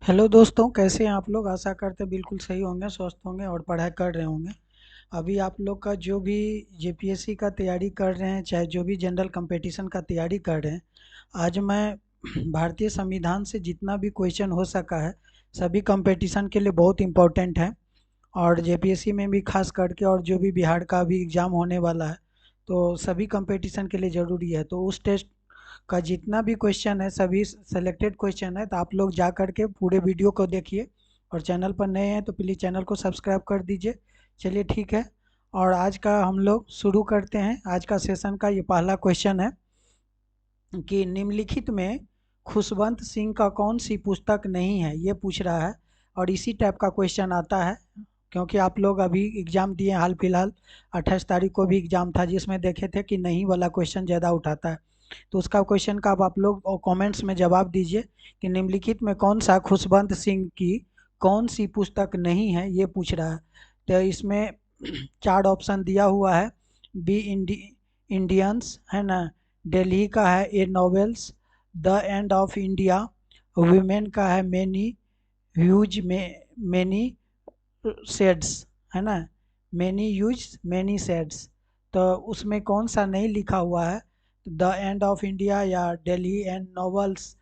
Hello दोस्तों, कैसे हैं आप लोग। आशा करते हैं बिल्कुल सही होंगे, स्वस्थ होंगे और पढ़ाई कर रहे होंगे। अभी आप लोग का जो भी जेपीएससी का तैयारी कर रहे हैं, चाहे जो भी जनरल कंपटीशन का तैयारी कर रहे हैं, आज मैं भारतीय संविधान से जितना भी क्वेश्चन हो सका है सभी कंपटीशन के लिए बहुत इम्पोर्टेंट है। और जेपीएससी में भी खास करके, और जो भी बिहार का भी एग्ज़ाम होने वाला है तो सभी कंपटीशन के लिए ज़रूरी है। तो उस टेस्ट का जितना भी क्वेश्चन है सभी सेलेक्टेड क्वेश्चन है, तो आप लोग जा करके पूरे वीडियो को देखिए। और चैनल पर नए हैं तो प्लीज़ चैनल को सब्सक्राइब कर दीजिए। चलिए ठीक है, और आज का हम लोग शुरू करते हैं। आज का सेशन का ये पहला क्वेश्चन है कि निम्नलिखित में खुशवंत सिंह का कौन सी पुस्तक नहीं है, ये पूछ रहा है। और इसी टाइप का क्वेश्चन आता है क्योंकि आप लोग अभी एग्ज़ाम दिए हाल फिलहाल। 28 तारीख को भी एग्ज़ाम था जिसमें देखे थे कि नहीं वाला क्वेश्चन ज़्यादा उठाता है। तो उसका क्वेश्चन का अब आप लोग कमेंट्स में जवाब दीजिए कि निम्नलिखित में कौन सा खुशवंत सिंह की कौन सी पुस्तक नहीं है, ये पूछ रहा है। तो इसमें 4 ऑप्शन दिया हुआ है। बी इंडियंस है ना, दिल्ली का है a novels, the end of India, women का है मैनी ह्यूज मैनी शेड्स, है ना, मैनी यूज मैनी शेड्स। तो उसमें कौन सा नहीं लिखा हुआ है, द एंड ऑफ इंडिया या दिल्ली एंड नॉवेल्स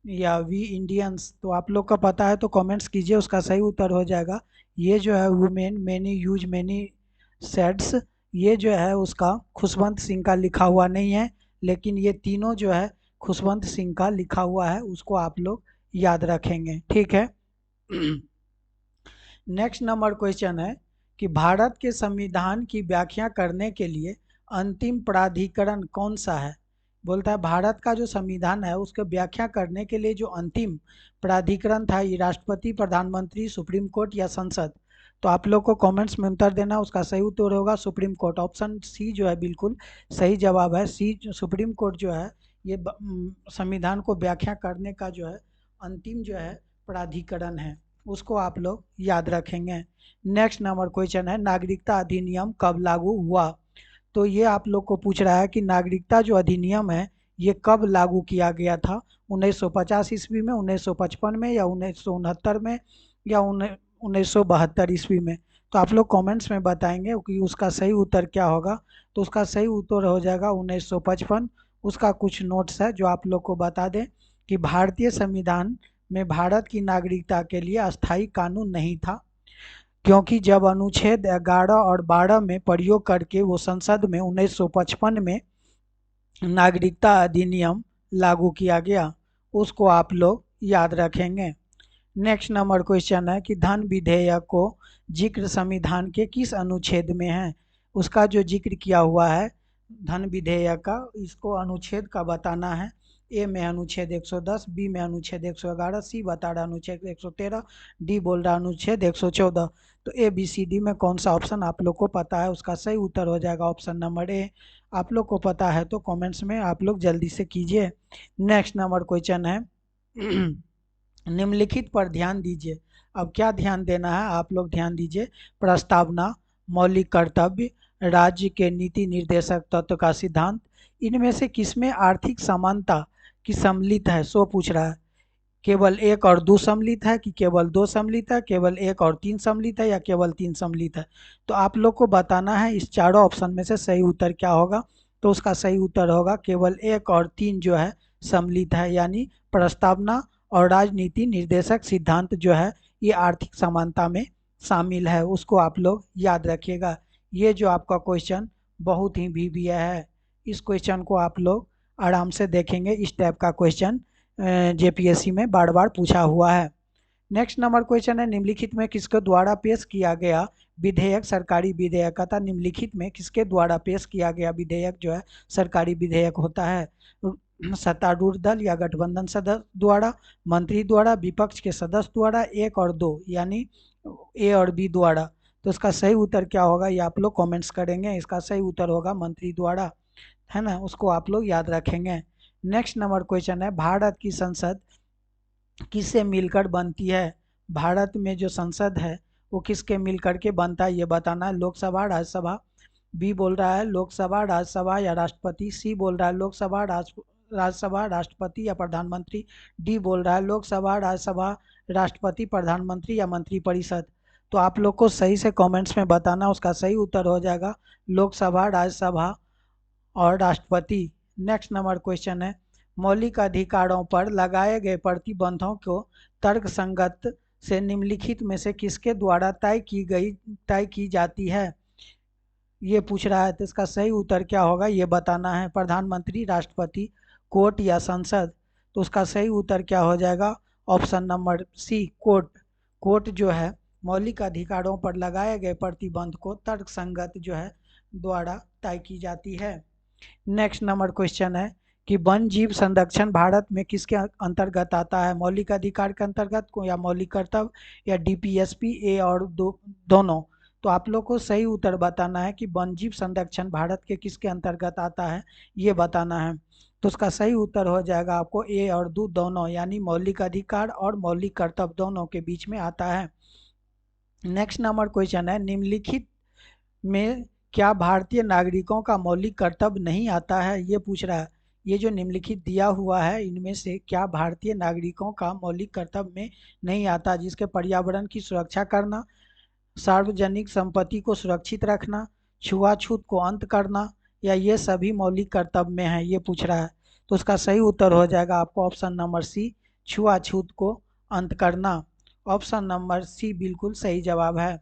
या वी इंडियंस। तो आप लोग का पता है तो कमेंट्स कीजिए, उसका सही उत्तर हो जाएगा ये जो है वुमेन मैनी यूज मैनी सेड्स। ये जो है उसका खुशवंत सिंह का लिखा हुआ नहीं है, लेकिन ये तीनों जो है खुशवंत सिंह का लिखा हुआ है, उसको आप लोग याद रखेंगे, ठीक है। नेक्स्ट नंबर क्वेश्चन है कि भारत के संविधान की व्याख्या करने के लिए अंतिम प्राधिकरण कौन सा है। बोलता है भारत का जो संविधान है उसके व्याख्या करने के लिए जो अंतिम प्राधिकरण था, ये राष्ट्रपति, प्रधानमंत्री, सुप्रीम कोर्ट या संसद। तो आप लोग को कमेंट्स में उत्तर देना, उसका सही उत्तर होगा सुप्रीम कोर्ट। ऑप्शन सी जो है बिल्कुल सही जवाब है। सी सुप्रीम कोर्ट जो है ये संविधान को व्याख्या करने का जो है अंतिम जो है प्राधिकरण है, उसको आप लोग याद रखेंगे। नेक्स्ट नंबर क्वेश्चन है नागरिकता अधिनियम कब लागू हुआ। तो ये आप लोग को पूछ रहा है कि नागरिकता जो अधिनियम है ये कब लागू किया गया था। 1950 ईस्वी में, 1955 में, या 1969 में, या 1972 ईस्वी में। तो आप लोग कमेंट्स में बताएंगे कि उसका सही उत्तर क्या होगा। तो उसका सही उत्तर हो जाएगा 1955। उसका कुछ नोट्स है जो आप लोग को बता दें कि भारतीय संविधान में भारत की नागरिकता के लिए अस्थायी कानून नहीं था, क्योंकि जब अनुच्छेद 11 और 12 में प्रयोग करके वो संसद में 1955 में नागरिकता अधिनियम लागू किया गया, उसको आप लोग याद रखेंगे। नेक्स्ट नंबर क्वेश्चन है कि धन विधेयक को जिक्र संविधान के किस अनुच्छेद में है। उसका जो जिक्र किया हुआ है धन विधेयक का, इसको अनुच्छेद का बताना है। ए में अनुच्छेद 110, बी में अनुच्छेद 111, सी बता रहा अनुच्छेद 113, डी बोल रहा अनुच्छेद 114। तो ए बी सी डी में कौन सा ऑप्शन आप लोग को पता है, उसका सही उत्तर हो जाएगा ऑप्शन नंबर ए। आप लोग को पता है तो कमेंट्स में आप लोग जल्दी से कीजिए। नेक्स्ट नंबर क्वेश्चन है निम्नलिखित पर ध्यान दीजिए। अब क्या ध्यान देना है, आप लोग ध्यान दीजिए। प्रस्तावना, मौलिक कर्तव्य, राज्य के नीति निर्देशक तत्व का सिद्धांत, इनमें से किसमें आर्थिक समानता की सम्मिलित है, सो पूछ रहा है। केवल 1 और 2 सम्मिलित है कि केवल 2 सम्मिलित है, केवल 1 और 3 सम्मिलित है, या केवल 3 सम्मिलित है। तो आप लोग को बताना है इस चारों ऑप्शन में से सही उत्तर क्या होगा। तो उसका सही उत्तर होगा केवल 1 और 3 जो है सम्मिलित है, यानी प्रस्तावना और राजनीति निर्देशक सिद्धांत जो है ये आर्थिक समानता में शामिल है, उसको आप लोग याद रखिएगा। ये जो आपका क्वेश्चन बहुत ही वीवीआई है, इस क्वेश्चन को आप लोग आराम से देखेंगे। इस टाइप का क्वेश्चन जेपीएससी में बार बार पूछा हुआ है। नेक्स्ट नंबर क्वेश्चन है निम्नलिखित में किसके द्वारा पेश किया गया विधेयक सरकारी विधेयक था। निम्नलिखित में किसके द्वारा पेश किया गया विधेयक जो है सरकारी विधेयक होता है। सत्तारूढ़ दल या गठबंधन सदस्य द्वारा, मंत्री द्वारा, विपक्ष के सदस्य द्वारा, 1 और 2 यानी ए और बी द्वारा। तो इसका सही उत्तर क्या होगा ये आप लोग कमेंट्स करेंगे। इसका सही उत्तर होगा मंत्री द्वारा, है ना, उसको आप लोग याद रखेंगे। नेक्स्ट नंबर क्वेश्चन है भारत की संसद किससे मिलकर बनती है। भारत में जो संसद है वो किसके मिलकर के बनता है ये बताना है। लोकसभा, राज्यसभा, बी बोल रहा है लोकसभा, राज्यसभा या राष्ट्रपति, सी बोल रहा है लोकसभा, राज्यसभा, राष्ट्रपति या प्रधानमंत्री? डी बोल रहा है लोकसभा, राज्यसभा, राष्ट्रपति, प्रधानमंत्री या मंत्रिपरिषद। तो आप लोग को सही से कमेंट्स में बताना, उसका सही उत्तर हो जाएगा लोकसभा, राज्यसभा और राष्ट्रपति। नेक्स्ट नंबर क्वेश्चन है, मौलिक अधिकारों पर लगाए गए प्रतिबंधों को तर्कसंगत से निम्नलिखित में से किसके द्वारा तय की जाती है, ये पूछ रहा है। तो इसका सही उत्तर क्या होगा ये बताना है, प्रधानमंत्री, राष्ट्रपति, कोर्ट या संसद। तो उसका सही उत्तर क्या हो जाएगा, option number C, court. Court जो है मौलिक अधिकारों पर लगाए गए प्रतिबंध को तर्कसंगत जो है द्वारा तय की जाती है। नेक्स्ट नंबर क्वेश्चन है कि वन जीव संरक्षण भारत में किसके अंतर्गत आता है, मौलिक अधिकार के अंतर्गत को या मौलिक कर्तव्य या डीपीएसपी, ए और दोनों। तो आप लोग को सही उत्तर बताना है कि वन जीव संरक्षण भारत के किसके अंतर्गत आता है ये बताना है। तो उसका सही उत्तर हो जाएगा आपको ए और दोनों, यानी मौलिक अधिकार और मौलिक कर्तव्य दोनों के बीच में आता है। नेक्स्ट नंबर क्वेश्चन है, निम्नलिखित में क्या भारतीय नागरिकों का मौलिक कर्तव्य नहीं आता है, ये पूछ रहा है। ये जो निम्नलिखित दिया हुआ है इनमें से क्या भारतीय नागरिकों का मौलिक कर्तव्य में नहीं आता, जिसके पर्यावरण की सुरक्षा करना, सार्वजनिक संपत्ति को सुरक्षित रखना, छुआछूत को अंत करना, या ये सभी मौलिक कर्तव्य में है, ये पूछ रहा है। तो उसका सही उत्तर हो जाएगा आपको ऑप्शन नंबर सी, छुआछूत को अंत करना। ऑप्शन नंबर सी बिल्कुल सही जवाब है।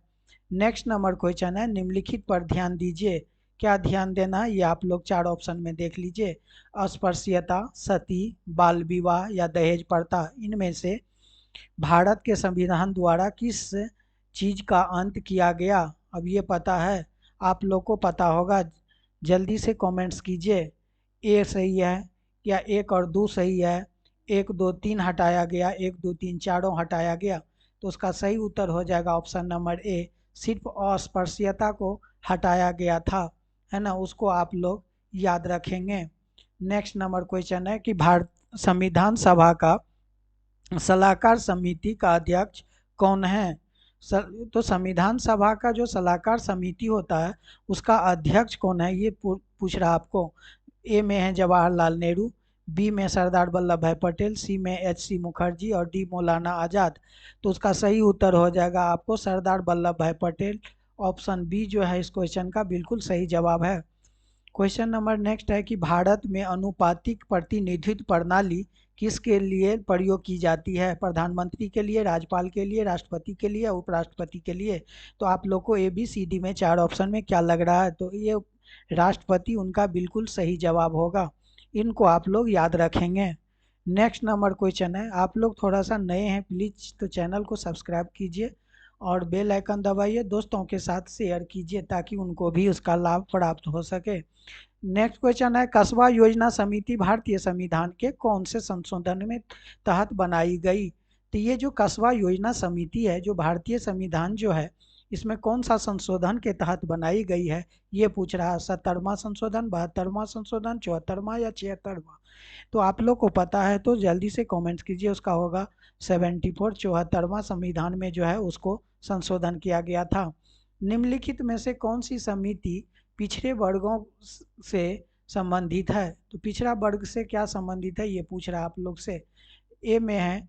नेक्स्ट नंबर क्वेश्चन है, निम्नलिखित पर ध्यान दीजिए। क्या ध्यान देना है ये आप लोग चार ऑप्शन में देख लीजिए, अस्पृश्यता, सती, बाल विवाह या दहेज प्रथा। इनमें से भारत के संविधान द्वारा किस चीज का अंत किया गया, अब ये पता है आप लोग को, पता होगा, जल्दी से कमेंट्स कीजिए। ए सही है या एक और दो सही है, 1 2 3 हटाया गया, 1 2 3 चारों हटाया गया। तो उसका सही उत्तर हो जाएगा ऑप्शन नंबर ए, सिर्फ अस्पृश्यता को हटाया गया था, है ना, उसको आप लोग याद रखेंगे। नेक्स्ट नंबर क्वेश्चन है कि भारत संविधान सभा का सलाहकार समिति का अध्यक्ष कौन है। तो संविधान सभा का जो सलाहकार समिति होता है उसका अध्यक्ष कौन है ये पूछ रहा आपको। ए में है जवाहरलाल नेहरू, बी में सरदार वल्लभ भाई पटेल, सी में एच.सी. मुखर्जी और डी मौलाना आज़ाद। तो उसका सही उत्तर हो जाएगा आपको सरदार वल्लभ भाई पटेल। ऑप्शन बी जो है इस क्वेश्चन का बिल्कुल सही जवाब है। क्वेश्चन नंबर नेक्स्ट है कि भारत में अनुपातिक प्रतिनिधित्व प्रणाली किसके लिए प्रयोग की जाती है, प्रधानमंत्री के लिए, राज्यपाल के लिए, राष्ट्रपति के लिए, उपराष्ट्रपति के लिए। तो आप लोग को ए बी सी डी में चार ऑप्शन में क्या लग रहा है, तो ये राष्ट्रपति उनका बिल्कुल सही जवाब होगा, इनको आप लोग याद रखेंगे। नेक्स्ट नंबर क्वेश्चन है, आप लोग थोड़ा सा नए हैं प्लीज तो चैनल को सब्सक्राइब कीजिए और बेल आइकन दबाइए, दोस्तों के साथ शेयर कीजिए ताकि उनको भी उसका लाभ प्राप्त हो सके। नेक्स्ट क्वेश्चन है, कस्बा योजना समिति भारतीय संविधान के कौन से संशोधन में तहत बनाई गई। तो ये जो कस्बा योजना समिति है जो भारतीय संविधान जो है इसमें कौन सा संशोधन के तहत बनाई गई है ये पूछ रहा है, 70वां संशोधन, 72वां संशोधन, 74वां या 76वां। तो आप लोग को पता है तो जल्दी से कमेंट्स कीजिए, उसका होगा 74, 74वां संविधान में जो है उसको संशोधन किया गया था। निम्नलिखित में से कौन सी समिति पिछड़े वर्गों से संबंधित है, तो पिछड़ा वर्ग से क्या संबंधित है ये पूछ रहा है आप लोग से। ए में है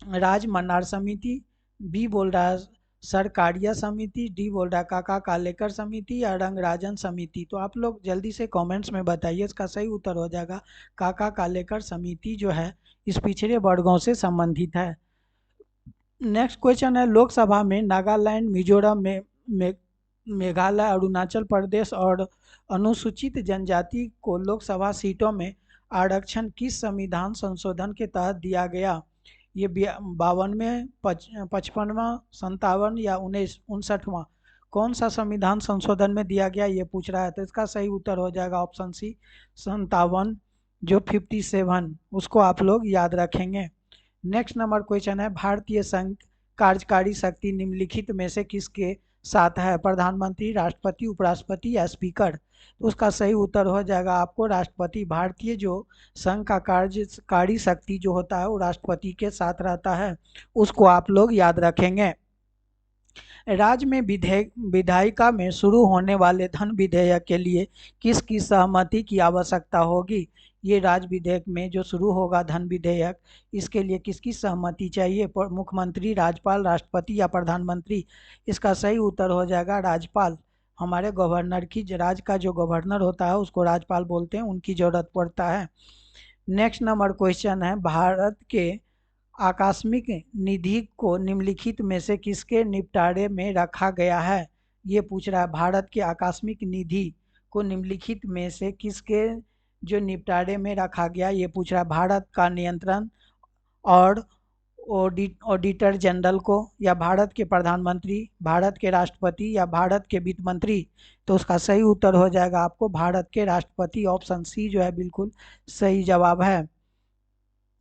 राज मन्नार समिति, बी बोल रहा है सरकारिया समिति, डी बोल रहा है काका कालेकर समिति या रंगराजन समिति। तो आप लोग जल्दी से कमेंट्स में बताइए, इसका सही उत्तर हो जाएगा काका कालेकर समिति जो है इस पिछड़े वर्गों से संबंधित है। नेक्स्ट क्वेश्चन है, लोकसभा में नागालैंड, मिजोरम में मेघालय, अरुणाचल प्रदेश और अनुसूचित जनजाति को लोकसभा सीटों में आरक्षण किस संविधान संशोधन के तहत दिया गया। ये 52वें, 55वां, 57 या 59वां, कौन सा संविधान संशोधन में दिया गया ये पूछ रहा है। तो इसका सही उत्तर हो जाएगा ऑप्शन सी 57, जो 57 उसको आप लोग याद रखेंगे। नेक्स्ट नंबर क्वेश्चन है, भारतीय संघ कार्यकारी शक्ति निम्नलिखित में से किसके साथ है, प्रधानमंत्री, राष्ट्रपति, उपराष्ट्रपति या स्पीकर। तो उसका सही उत्तर हो जाएगा आपको राष्ट्रपति। भारतीय जो संघ का कार्यकारी शक्ति जो होता है वो राष्ट्रपति के साथ रहता है, उसको आप लोग याद रखेंगे। राज्य में विधायिका में शुरू होने वाले धन विधेयक के लिए किसकी सहमति की आवश्यकता होगी। ये राज्य विधेयक में जो शुरू होगा धन विधेयक, इसके लिए किसकी सहमति चाहिए? मुख्यमंत्री, राज्यपाल, राष्ट्रपति या प्रधानमंत्री? इसका सही उत्तर हो जाएगा राज्यपाल। हमारे गवर्नर की, राज्य का जो गवर्नर होता है उसको राज्यपाल बोलते हैं, उनकी जरूरत पड़ता है। नेक्स्ट नंबर क्वेश्चन है, भारत के आकस्मिक निधि को निम्नलिखित में से किसके निपटारे में रखा गया है? ये पूछ रहा है, भारत के आकस्मिक निधि को निम्नलिखित में से किसके जो निपटारे में रखा गया, ये पूछ रहा है। भारत का नियंत्रण और ऑडिटर जनरल को, या भारत के प्रधानमंत्री, भारत के राष्ट्रपति या भारत के वित्त मंत्री? तो उसका सही उत्तर हो जाएगा आपको भारत के राष्ट्रपति। ऑप्शन सी जो है बिल्कुल सही जवाब है।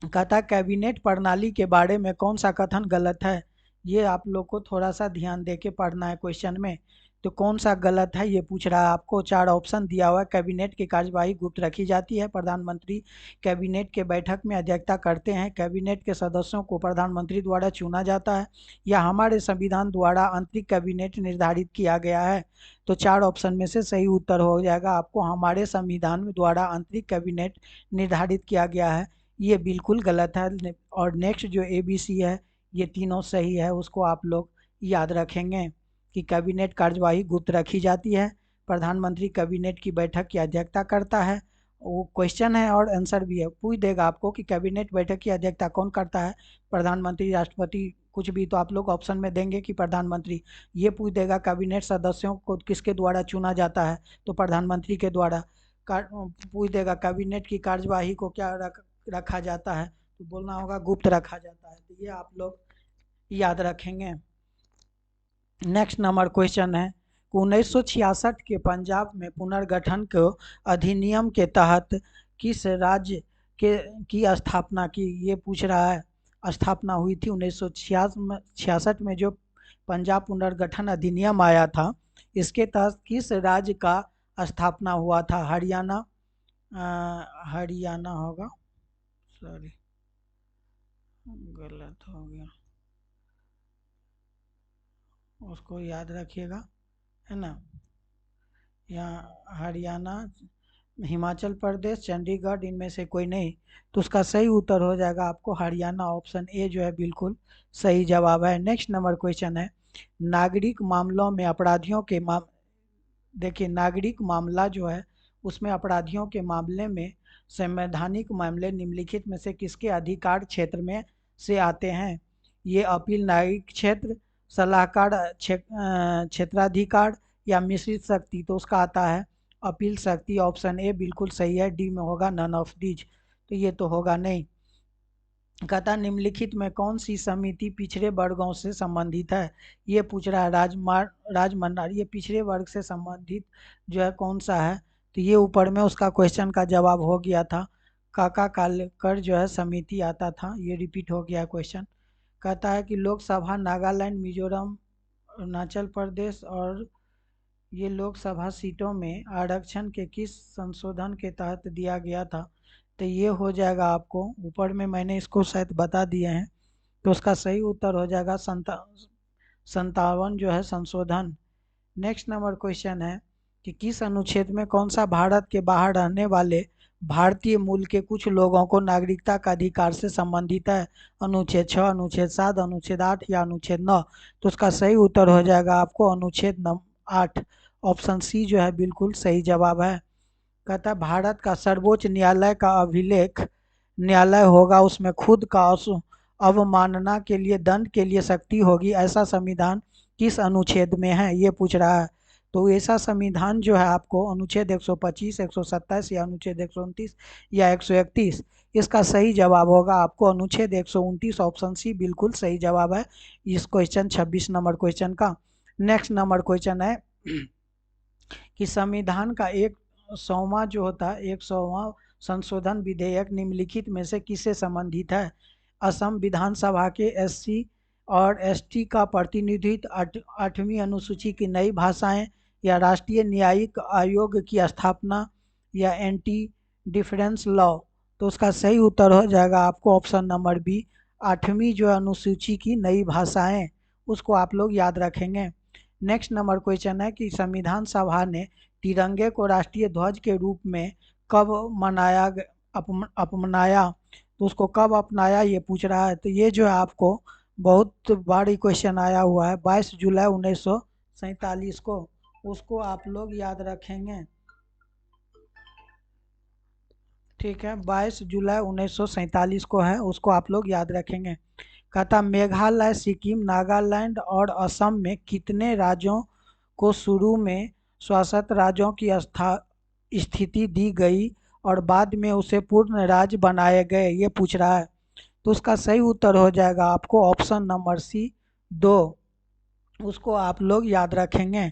कहता कैबिनेट प्रणाली के बारे में कौन सा कथन गलत है? ये आप लोग को थोड़ा सा ध्यान दे के पढ़ना है क्वेश्चन में। तो कौन सा गलत है ये पूछ रहा है आपको। 4 ऑप्शन दिया हुआ है। कैबिनेट की कार्यवाही गुप्त रखी जाती है, प्रधानमंत्री कैबिनेट के बैठक में अध्यक्षता करते हैं, कैबिनेट के सदस्यों को प्रधानमंत्री द्वारा चुना जाता है, या हमारे संविधान द्वारा आंतरिक कैबिनेट निर्धारित किया गया है? तो 4 ऑप्शन में से सही उत्तर हो जाएगा आपको हमारे संविधान द्वारा आंतरिक कैबिनेट निर्धारित किया गया है। ये बिल्कुल गलत है। और नेक्स्ट जो ABC है, ये तीनों सही है, उसको आप लोग याद रखेंगे कि कैबिनेट कार्यवाही गुप्त रखी जाती है, प्रधानमंत्री कैबिनेट की बैठक की अध्यक्षता करता है। वो क्वेश्चन है और आंसर भी है, पूछ देगा आपको कि कैबिनेट बैठक की अध्यक्षता कौन करता है, प्रधानमंत्री, राष्ट्रपति, कुछ भी। तो आप लोग ऑप्शन में देंगे कि प्रधानमंत्री। ये पूछ देगा कैबिनेट सदस्यों को किसके द्वारा चुना जाता है, तो प्रधानमंत्री के द्वारा। पूछ देगा कैबिनेट की कार्यवाही को क्या रखा जाता है, तो बोलना होगा गुप्त रखा जाता है। तो ये आप लोग याद रखेंगे। नेक्स्ट नंबर क्वेश्चन है, 1966 के पंजाब में पुनर्गठन के अधिनियम के तहत किस राज्य के की स्थापना की? ये पूछ रहा है। स्थापना हुई थी 1966 में जो पंजाब पुनर्गठन अधिनियम आया था, इसके तहत किस राज्य का स्थापना हुआ था? हरियाणा, हरियाणा होगा, सॉरी गलत हो गया, उसको याद रखिएगा, है ना। यहाँ हरियाणा, हिमाचल प्रदेश, चंडीगढ़, इनमें से कोई नहीं। तो उसका सही उत्तर हो जाएगा आपको हरियाणा। ऑप्शन ए जो है बिल्कुल सही जवाब है। नेक्स्ट नंबर क्वेश्चन है, नागरिक मामलों में अपराधियों के देखिए, नागरिक मामला जो है उसमें अपराधियों के मामले में संवैधानिक मामले निम्नलिखित में से किसके अधिकार क्षेत्र में से आते हैं? ये अपील, न्यायिक क्षेत्र, सलाहकार क्षेत्राधिकार या मिश्रित शक्ति? तो उसका आता है अपील शक्ति। ऑप्शन ए बिल्कुल सही है, डी में होगा नन ऑफ दीज। तो ये तो होगा नहीं। कहता निम्नलिखित में कौन सी समिति पिछड़े वर्गों से संबंधित है? ये पूछ रहा है। राजमंडारी, ये पिछड़े वर्ग से संबंधित जो है कौन सा है? तो ये ऊपर में उसका क्वेश्चन का जवाब हो गया था, काका कालेकर जो है समिति आता था, ये रिपीट हो गया क्वेश्चन। कहता है कि लोकसभा नागालैंड, मिजोरम, अरुणाचल प्रदेश और ये लोकसभा सीटों में आरक्षण के किस संशोधन के तहत दिया गया था? तो ये हो जाएगा आपको, ऊपर में मैंने इसको शायद बता दिए हैं, तो उसका सही उत्तर हो जाएगा 57 जो है संशोधन। नेक्स्ट नंबर क्वेश्चन है कि किस अनुच्छेद में कौन सा भारत के बाहर रहने वाले भारतीय मूल के कुछ लोगों को नागरिकता का अधिकार से संबंधित है? अनुच्छेद 6, अनुच्छेद 7, अनुच्छेद 8 या अनुच्छेद 9? तो उसका सही उत्तर हो जाएगा आपको अनुच्छेद 8। ऑप्शन सी जो है बिल्कुल सही जवाब है। कहता है भारत का सर्वोच्च न्यायालय का अभिलेख न्यायालय होगा, उसमें खुद का अवमानना के लिए दंड के लिए शक्ति होगी, ऐसा संविधान किस अनुच्छेद में है? ये पूछ रहा है। तो ऐसा संविधान जो है आपको अनुच्छेद 125, 127 या अनुच्छेद 129 या 131? इसका सही जवाब होगा आपको अनुच्छेद 129। ऑप्शन सी बिल्कुल सही जवाब है इस क्वेश्चन 26 नंबर क्वेश्चन का। नेक्स्ट नंबर क्वेश्चन है कि संविधान का 100वां जो होता है 100वां संशोधन विधेयक निम्नलिखित में से किससे संबंधित है? असम विधानसभा के SC और ST का प्रतिनिधित्व, 8वीं अनुसूची की नई भाषाएं, या राष्ट्रीय न्यायिक आयोग की स्थापना, या एंटी डिफरेंस लॉ? तो उसका सही उत्तर हो जाएगा आपको ऑप्शन नंबर बी, 8वीं जो अनुसूची की नई भाषाएं, उसको आप लोग याद रखेंगे। नेक्स्ट नंबर क्वेश्चन है कि संविधान सभा ने तिरंगे को राष्ट्रीय ध्वज के रूप में कब अपनाया, तो उसको कब अपनाया ये पूछ रहा है। तो ये जो है आपको बहुत बार क्वेश्चन आया हुआ है, 22 जुलाई 1947 को, उसको आप लोग याद रखेंगे। ठीक है, 22 जुलाई 1947 को है, उसको आप लोग याद रखेंगे। कहता मेघालय, सिक्किम, नागालैंड और असम में कितने राज्यों को शुरू में शासित राज्यों की स्थिति दी गई और बाद में उसे पूर्ण राज्य बनाए गए, ये पूछ रहा है। तो उसका सही उत्तर हो जाएगा आपको ऑप्शन नंबर सी, 2, उसको आप लोग याद रखेंगे।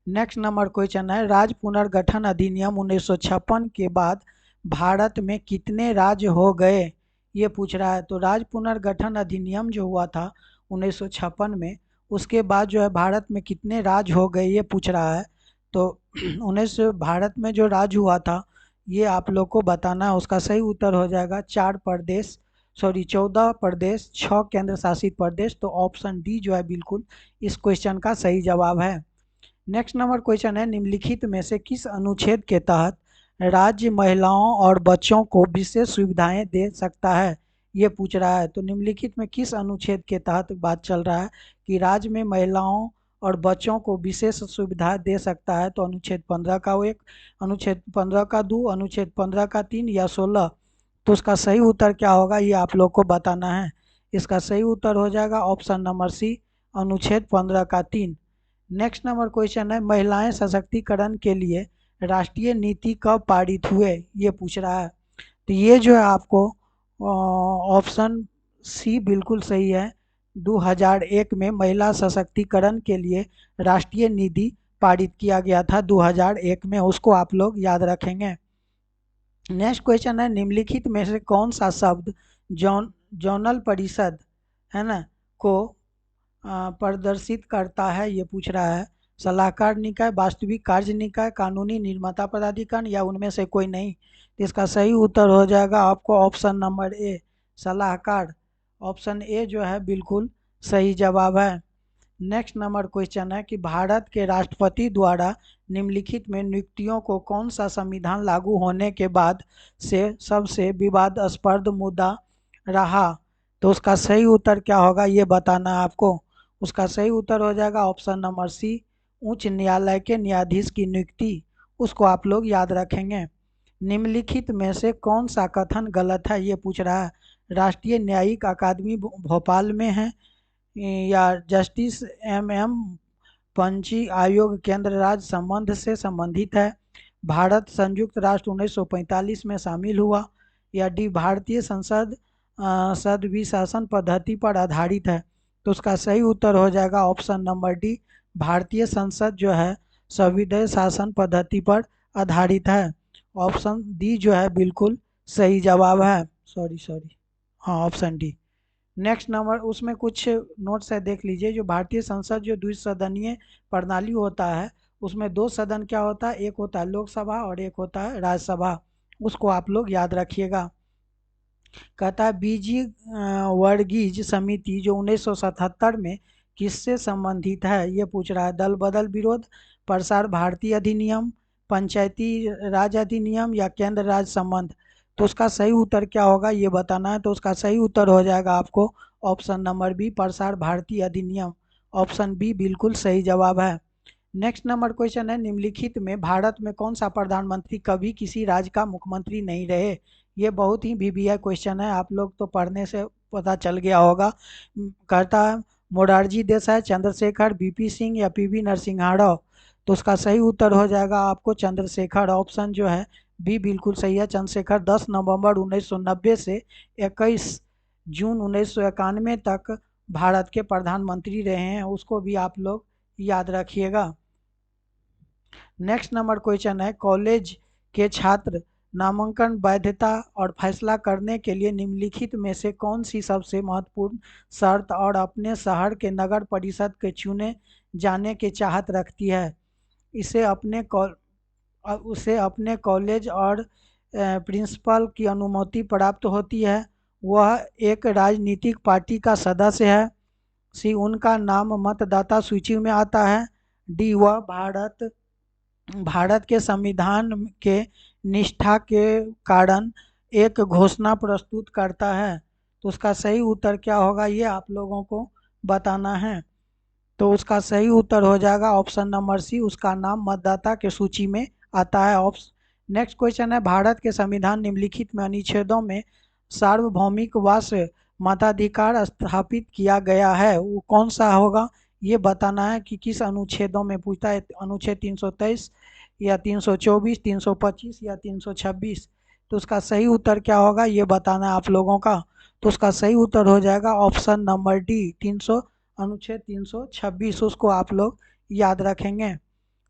नेक्स्ट नंबर क्वेश्चन है, राज्य पुनर्गठन अधिनियम 1956 के बाद भारत में कितने राज्य हो गए, ये पूछ रहा है। तो राज्य पुनर्गठन अधिनियम जो हुआ था 1956 में, उसके बाद जो है भारत में कितने राज्य हो गए ये पूछ रहा है। तो 19 भारत में जो राज्य हुआ था ये आप लोग को बताना है। उसका सही उत्तर हो जाएगा 4 प्रदेश, सॉरी 14 प्रदेश, 6 केंद्र शासित प्रदेश। तो ऑप्शन डी जो है बिल्कुल इस क्वेश्चन का सही जवाब है। नेक्स्ट नंबर क्वेश्चन है, निम्नलिखित में से किस अनुच्छेद के तहत राज्य महिलाओं और बच्चों को विशेष सुविधाएं दे सकता है, ये पूछ रहा है। तो निम्नलिखित में किस अनुच्छेद के तहत बात चल रहा है कि राज्य में महिलाओं और बच्चों को विशेष सुविधा दे सकता है। तो अनुच्छेद 15 का 1, अनुच्छेद 15 का 2, अनुच्छेद 15 का 3 या 16। तो उसका सही उत्तर क्या होगा ये आप लोग को बताना है। इसका सही उत्तर हो जाएगा ऑप्शन नंबर सी, अनुच्छेद 15 का 3। नेक्स्ट नंबर क्वेश्चन है, महिलाएं सशक्तिकरण के लिए राष्ट्रीय नीति कब पारित हुए, ये पूछ रहा है। तो ये जो है आपको ऑप्शन सी बिल्कुल सही है। 2001 में महिला सशक्तिकरण के लिए राष्ट्रीय नीति पारित किया गया था 2001 में, उसको आप लोग याद रखेंगे। नेक्स्ट क्वेश्चन है, निम्नलिखित में से कौन सा शब्द जौनल परिषद है ना को प्रदर्शित करता है, ये पूछ रहा है। सलाहकार निकाय, वास्तविक कार्य निकाय, कानूनी निर्माता पदाधिकारी या उनमें से कोई नहीं। तो इसका सही उत्तर हो जाएगा आपको ऑप्शन नंबर ए, सलाहकार। ऑप्शन ए जो है बिल्कुल सही जवाब है। नेक्स्ट नंबर क्वेश्चन है कि भारत के राष्ट्रपति द्वारा निम्नलिखित में नियुक्तियों को कौन सा संविधान लागू होने के बाद से सबसे विवादास्पद मुद्दा रहा। तो उसका सही उत्तर क्या होगा ये बताना है आपको। उसका सही उत्तर हो जाएगा ऑप्शन नंबर सी, उच्च न्यायालय के न्यायाधीश की नियुक्ति, उसको आप लोग याद रखेंगे। निम्नलिखित में से कौन सा कथन गलत है ये पूछ रहा है। राष्ट्रीय न्यायिक अकादमी भोपाल में है, या जस्टिस एम पंची आयोग केंद्र राज्य संबंध से संबंधित है, भारत संयुक्त राष्ट्र 1945 में शामिल हुआ, या डी भारतीय संसद सद्विशासन पद्धति पर आधारित है। तो उसका सही उत्तर हो जाएगा ऑप्शन नंबर डी, भारतीय संसद जो है संविधान शासन पद्धति पर आधारित है। ऑप्शन डी जो है बिल्कुल सही जवाब है। सॉरी, हाँ ऑप्शन डी। नेक्स्ट नंबर उसमें कुछ नोट्स है, देख लीजिए। जो भारतीय संसद जो द्विसदनीय प्रणाली होता है, उसमें 2 सदन क्या होता है, एक होता है लोकसभा और एक होता है राज्यसभा, उसको आप लोग याद रखिएगा। कहता है बीजी वर्गीज समिति जो 1977 में किससे संबंधित है, ये पूछ रहा है। दल बदल विरोध, प्रसार भारती अधिनियम, पंचायती राज अधिनियम या केंद्र राज्य संबंध। तो उसका सही उत्तर क्या होगा ये बताना है। तो उसका सही उत्तर हो जाएगा आपको option number B, Prasar Bharati अधिनियम। ऑप्शन बी बिल्कुल सही जवाब है। नेक्स्ट नंबर क्वेश्चन है, निम्नलिखित में भारत में कौन सा प्रधानमंत्री कभी किसी राज्य का मुख्यमंत्री नहीं रहे। ये बहुत ही वीवीआई क्वेश्चन है, आप लोग तो पढ़ने से पता चल गया होगा। कहता है मोरारजी देसाई, चंद्रशेखर, बीपी सिंह या पीवी नरसिम्हा राव। तो उसका सही उत्तर हो जाएगा आपको चंद्रशेखर। ऑप्शन जो है बी बिल्कुल सही है। चंद्रशेखर 10 नवंबर 1990 से 21 जून 1991 तक भारत के प्रधानमंत्री रहे हैं, उसको भी आप लोग याद रखिएगा। नेक्स्ट नंबर क्वेश्चन है, कॉलेज के छात्र नामांकन वैधता और फैसला करने के लिए निम्नलिखित में से कौन सी सबसे महत्वपूर्ण शर्त और अपने शहर के नगर परिषद के चुने जाने की चाहत रखती है। उसे अपने कॉलेज और प्रिंसिपल की अनुमति प्राप्त होती है, वह एक राजनीतिक पार्टी का सदस्य है, सी उनका नाम मतदाता सूची में आता है, डी वह भारत के संविधान के निष्ठा के कारण एक घोषणा प्रस्तुत करता है। तो उसका सही उत्तर क्या होगा ये आप लोगों को बताना है। तो उसका सही उत्तर हो जाएगा ऑप्शन नंबर सी, उसका नाम मतदाता के सूची में आता है। ऑप्शन नेक्स्ट क्वेश्चन है, भारत के संविधान निम्नलिखित में अनुच्छेदों में सार्वभौमिक व मताधिकार स्थापित किया गया है, वो कौन सा होगा ये बताना है कि किस अनुच्छेदों में पूछता है। अनुच्छेद 323 या 324, 325 या 326। तो उसका सही उत्तर क्या होगा ये बताना है आप लोगों का। तो उसका सही उत्तर हो जाएगा ऑप्शन नंबर डी, अनुच्छेद 326, उसको आप लोग याद रखेंगे।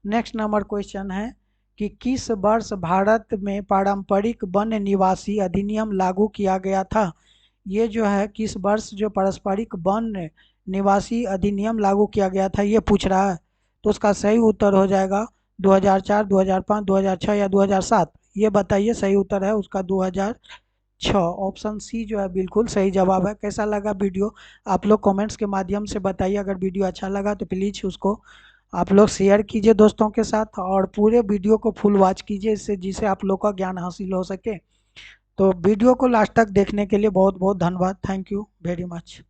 नेक्स्ट नंबर क्वेश्चन है कि किस वर्ष भारत में पारंपरिक वन निवासी अधिनियम लागू किया गया था। ये जो है किस वर्ष जो पारंपरिक वन निवासी अधिनियम लागू किया गया था ये पूछ रहा है। तो उसका सही उत्तर हो जाएगा 2004, 2005, 2006 या 2007। ये बताइए सही उत्तर है उसका 2006। ऑप्शन सी जो है बिल्कुल सही जवाब है। कैसा लगा वीडियो आप लोग कमेंट्स के माध्यम से बताइए। अगर वीडियो अच्छा लगा तो प्लीज़ उसको आप लोग शेयर कीजिए दोस्तों के साथ और पूरे वीडियो को फुल वॉच कीजिए, इससे जिससे आप लोग का ज्ञान हासिल हो सके। तो वीडियो को लास्ट तक देखने के लिए बहुत बहुत धन्यवाद। Thank you very much.